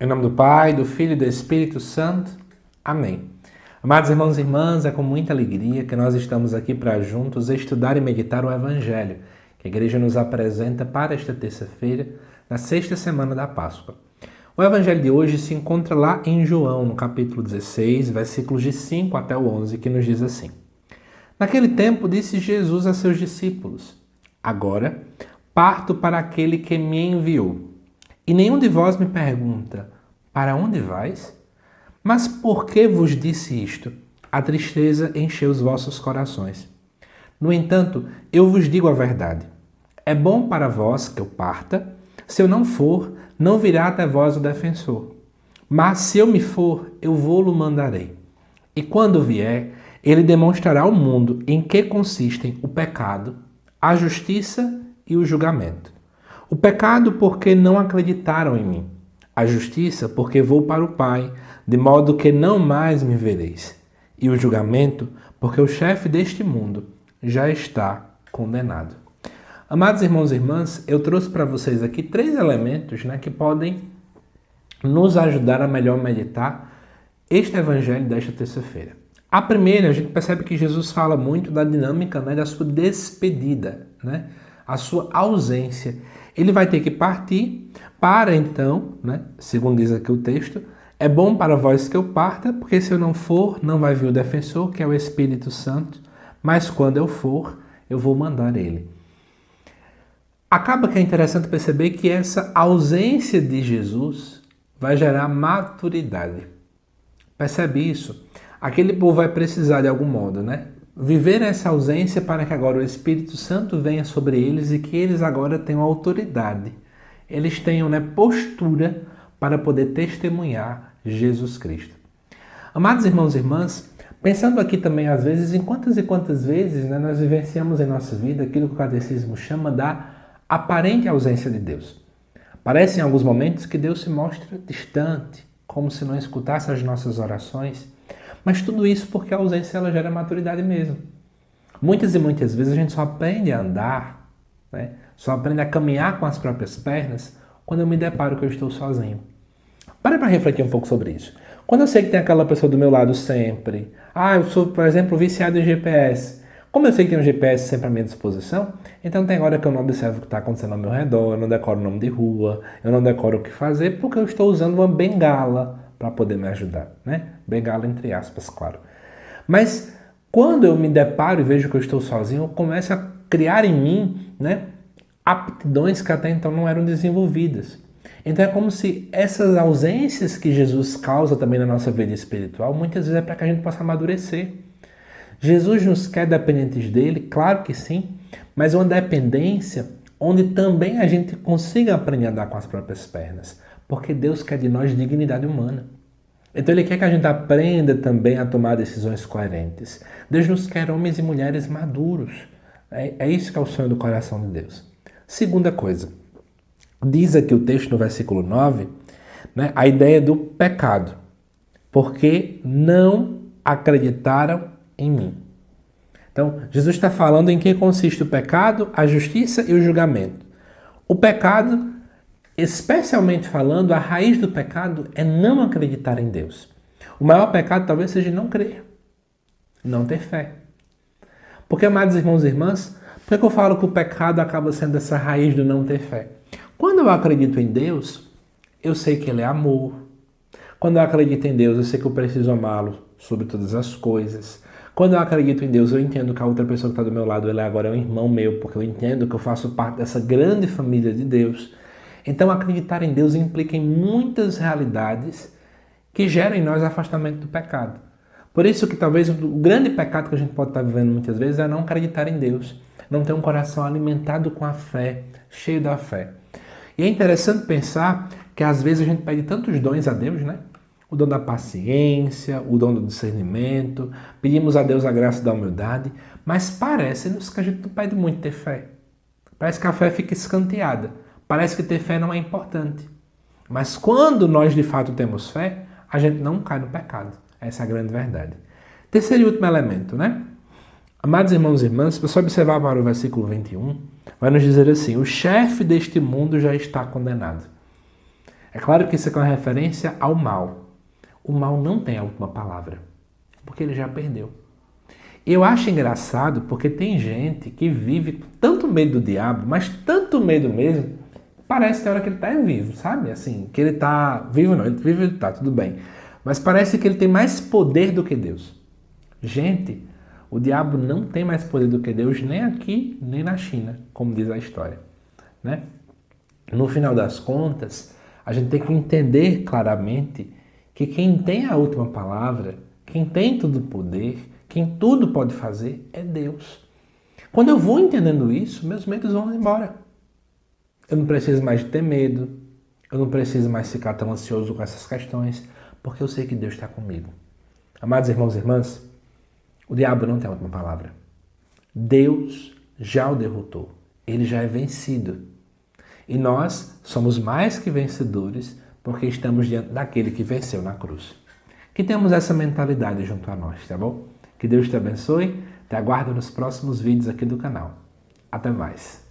Em nome do Pai, do Filho e do Espírito Santo. Amém. Amados irmãos e irmãs, é com muita alegria que nós estamos aqui para juntos estudar e meditar o Evangelho, que a Igreja nos apresenta para esta terça-feira, na sexta semana da Páscoa. O Evangelho de hoje se encontra lá em João, no capítulo 16, versículos de 5 até o 11, que nos diz assim. Naquele tempo disse Jesus a seus discípulos, agora parto para aquele que me enviou. E nenhum de vós me pergunta, para onde vais? Mas por que vos disse isto? A tristeza encheu os vossos corações. No entanto, eu vos digo a verdade. É bom para vós que eu parta. Se eu não for, não virá até vós o defensor. Mas se eu me for, eu vou-lo mandarei. E quando vier, ele demonstrará ao mundo em que consistem o pecado, a justiça e o julgamento. O pecado porque não acreditaram em mim. A justiça porque vou para o Pai, de modo que não mais me vereis. E o julgamento porque o chefe deste mundo já está condenado. Amados irmãos e irmãs, eu trouxe para vocês aqui 3 elementos que podem nos ajudar a melhor meditar este evangelho desta terça-feira. A primeira, a gente percebe que Jesus fala muito da dinâmica da sua despedida, a sua ausência. Ele vai ter que partir para então, segundo diz aqui o texto, é bom para vós que eu parta, porque se eu não for, não vai vir o defensor, que é o Espírito Santo, mas quando eu for, eu vou mandar ele. Acaba que é interessante perceber que essa ausência de Jesus vai gerar maturidade. Percebe isso? Aquele povo vai precisar de algum modo, viver essa ausência para que agora o Espírito Santo venha sobre eles e que eles agora tenham autoridade. Eles tenham postura para poder testemunhar Jesus Cristo. Amados irmãos e irmãs, pensando aqui também às vezes em quantas e quantas vezes nós vivenciamos em nossa vida aquilo que o catecismo chama da aparente ausência de Deus. Parece em alguns momentos que Deus se mostra distante, como se não escutasse as nossas orações. Mas tudo isso porque a ausência ela gera maturidade mesmo. Muitas e muitas vezes a gente só aprende a andar, só aprende a caminhar com as próprias pernas quando eu me deparo que eu estou sozinho. Para refletir um pouco sobre isso. Quando eu sei que tem aquela pessoa do meu lado sempre, eu sou, por exemplo, viciado em GPS. Como eu sei que tem um GPS sempre à minha disposição, então tem hora que eu não observo o que está acontecendo ao meu redor, eu não decoro o nome de rua, eu não decoro o que fazer, porque eu estou usando uma bengala para poder me ajudar, Bengala entre aspas, claro. Mas quando eu me deparo e vejo que eu estou sozinho, eu começo a criar em mim, aptidões que até então não eram desenvolvidas. Então é como se essas ausências que Jesus causa também na nossa vida espiritual, muitas vezes é para que a gente possa amadurecer. Jesus nos quer dependentes dele, claro que sim, mas uma dependência onde também a gente consiga aprender a andar com as próprias pernas. Porque Deus quer de nós dignidade humana. Então Ele quer que a gente aprenda também a tomar decisões coerentes. Deus nos quer homens e mulheres maduros. É isso que é o sonho do coração de Deus. Segunda coisa, diz aqui o texto no versículo 9, a ideia do pecado. Porque não acreditaram em mim. Então, Jesus está falando em que consiste o pecado, a justiça e o julgamento. O pecado, especialmente falando, a raiz do pecado é não acreditar em Deus. O maior pecado talvez seja não crer, não ter fé. Porque, amados irmãos e irmãs, por que eu falo que o pecado acaba sendo essa raiz do não ter fé? Quando eu acredito em Deus, eu sei que Ele é amor. Quando eu acredito em Deus, eu sei que eu preciso amá-lo sobre todas as coisas. Quando eu acredito em Deus, eu entendo que a outra pessoa que está do meu lado, ele agora é um irmão meu, porque eu entendo que eu faço parte dessa grande família de Deus. Então, acreditar em Deus implica em muitas realidades que geram em nós afastamento do pecado. Por isso que talvez o grande pecado que a gente pode estar vivendo muitas vezes é não acreditar em Deus, não ter um coração alimentado com a fé, cheio da fé. E é interessante pensar que às vezes a gente pede tantos dons a Deus, O dom da paciência, o dom do discernimento, pedimos a Deus a graça da humildade, mas parece-nos que a gente não pede muito ter fé. Parece que a fé fica escanteada. Parece que ter fé não é importante. Mas quando nós de fato temos fé, a gente não cai no pecado. Essa é a grande verdade. Terceiro e último elemento, Amados irmãos e irmãs, se você observar para o versículo 21, vai nos dizer assim, o chefe deste mundo já está condenado. É claro que isso é com referência ao mal. O mal não tem a última palavra, porque ele já perdeu. Eu acho engraçado porque tem gente que vive com tanto medo do diabo, mas tanto medo mesmo, parece que a hora que ele está vivo, sabe? Assim, que ele está vivo não, ele vivo ele está, tudo bem. Mas parece que ele tem mais poder do que Deus. Gente, o diabo não tem mais poder do que Deus nem aqui, nem na China, como diz a história, né? No final das contas, a gente tem que entender claramente que quem tem a última palavra, quem tem todo o poder, quem tudo pode fazer é Deus. Quando eu vou entendendo isso, meus medos vão embora. Eu não preciso mais de ter medo, eu não preciso mais ficar tão ansioso com essas questões, porque eu sei que Deus está comigo. Amados irmãos e irmãs, o diabo não tem a última palavra. Deus já o derrotou. Ele já é vencido. E nós somos mais que vencedores porque estamos diante daquele que venceu na cruz. Que temos essa mentalidade junto a nós, tá bom? Que Deus te abençoe. Te aguardo nos próximos vídeos aqui do canal. Até mais.